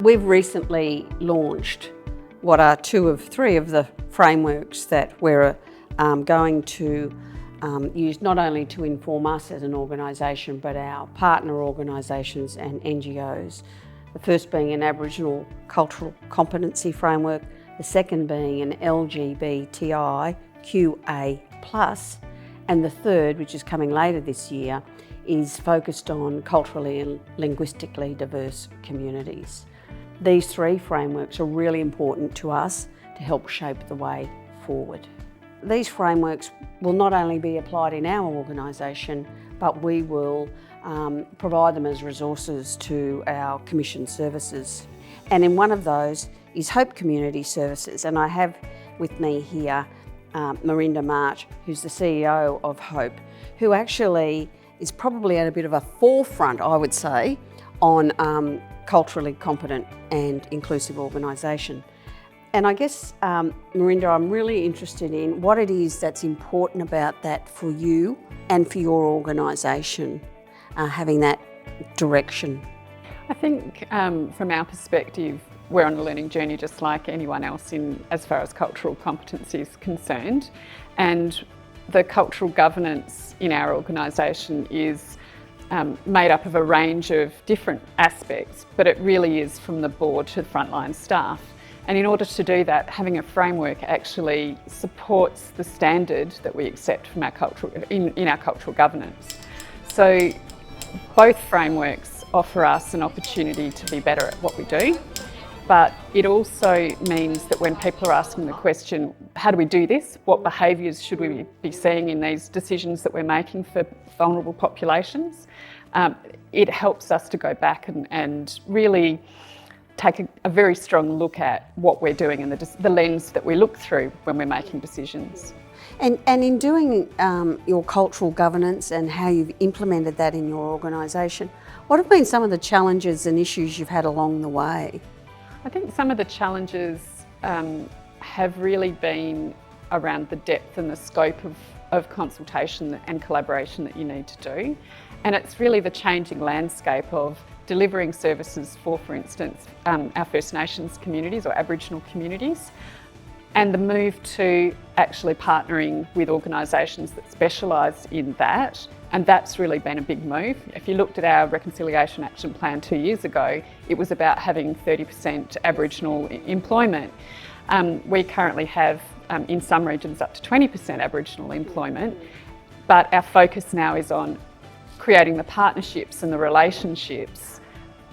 We've recently launched what are 2 of 3 of the frameworks that we're going to use not only to inform us as an organisation but our partner organisations and NGOs. The first being an Aboriginal cultural competency framework, the second being an LGBTIQA+, and the third, which is coming later this year, is focused on culturally and linguistically diverse communities. These 3 frameworks are really important to us to help shape the way forward. These frameworks will not only be applied in our organisation, but we will provide them as resources to our commission services. And in one of those is Hope Community Services, and I have with me here Merinda March, who's the CEO of Hope, who actually is probably at a bit of a forefront, I would say, on culturally competent and inclusive organisation. And I guess, Merinda, I'm really interested in what it is that's important about that for you and for your organisation, having that direction. I think from our perspective, we're on a learning journey just like anyone else as far as cultural competency is concerned. And the cultural governance in our organisation is made up of a range of different aspects, but it really is from the board to the frontline staff. And in order to do that, having a framework actually supports the standard that we accept from our in our cultural governance. So both frameworks offer us an opportunity to be better at what we do, but it also means that when people are asking the question, how do we do this? What behaviours should we be seeing in these decisions that we're making for vulnerable populations? It helps us to go back and really take a very strong look at what we're doing and the lens that we look through when we're making decisions. And in doing your cultural governance and how you've implemented that in your organisation, what have been some of the challenges and issues you've had along the way? I think some of the challenges have really been around the depth and the scope of consultation and collaboration that you need to do. And it's really the changing landscape of delivering services for instance, our First Nations communities or Aboriginal communities, and the move to actually partnering with organisations that specialise in that. And that's really been a big move. If you looked at our Reconciliation Action Plan 2 years ago, it was about having 30% Aboriginal employment. We currently have, in some regions, up to 20% Aboriginal employment, but our focus now is on creating the partnerships and the relationships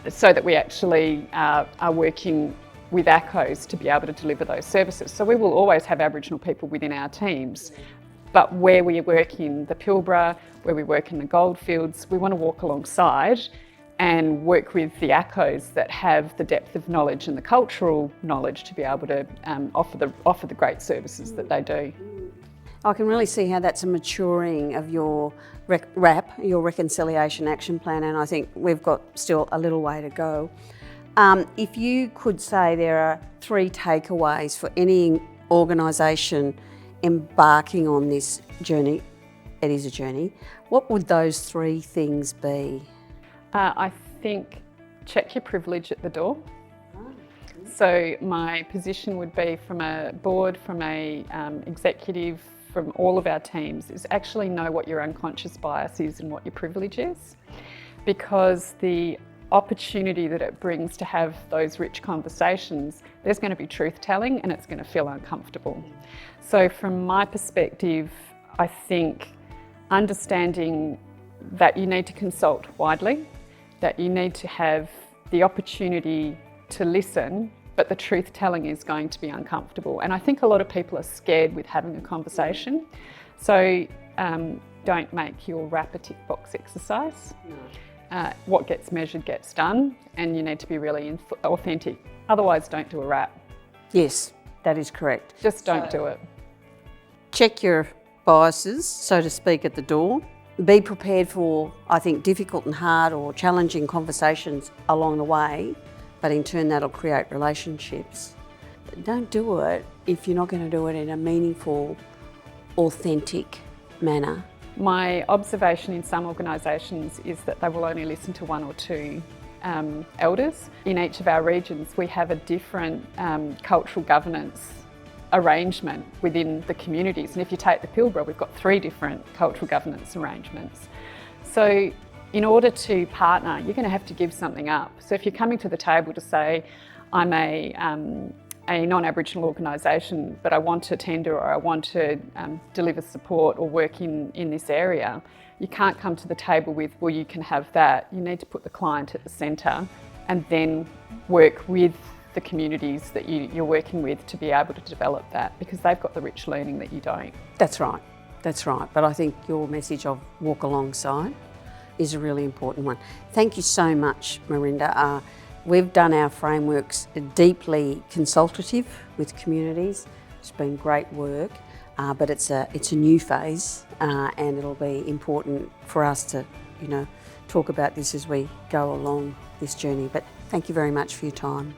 so that we actually are working with ACCOs to be able to deliver those services. So we will always have Aboriginal people within our teams, but where we work in the Pilbara, where we work in the goldfields, we want to walk alongside and work with the ACCOs that have the depth of knowledge and the cultural knowledge to be able to offer the great services that they do. I can really see how that's a maturing of your RAP, your Reconciliation Action Plan, and I think we've got still a little way to go. If you could say there are 3 takeaways for any organisation embarking on this journey, it is a journey, what would those 3 things be? I think check your privilege at the door. So my position would be from a board, from a executive, from all of our teams, is actually know what your unconscious bias is and what your privilege is, because the opportunity that it brings to have those rich conversations, there's going to be truth telling and it's going to feel uncomfortable. So from my perspective, I think understanding that you need to consult widely, that you need to have the opportunity to listen, but the truth telling is going to be uncomfortable. And I think a lot of people are scared with having a conversation. So don't make your RAP a tick box exercise. No. What gets measured gets done, and you need to be really authentic. Otherwise, don't do a RAP. Yes, that is correct. Just don't do it. Check your biases, so to speak, at the door. Be prepared for, I think, difficult and hard or challenging conversations along the way, but in turn that'll create relationships. But don't do it if you're not going to do it in a meaningful, authentic manner. My observation in some organisations is that they will only listen to 1 or 2 elders. In each of our regions, we have a different cultural governance arrangement within the communities. And if you take the Pilbara, we've got 3 different cultural governance arrangements. So in order to partner, you're going to have to give something up. So if you're coming to the table to say, I'm a non-Aboriginal organisation, but I want to tender or I want to deliver support or work in this area, you can't come to the table with, well, you can have that. You need to put the client at the centre and then work with the communities that you're working with to be able to develop that, because they've got the rich learning that you don't. That's right, that's right. But I think your message of walk alongside is a really important one. Thank you so much, Merinda. We've done our frameworks deeply consultative with communities. It's been great work, but it's a new phase, and it'll be important for us to, talk about this as we go along this journey. But thank you very much for your time.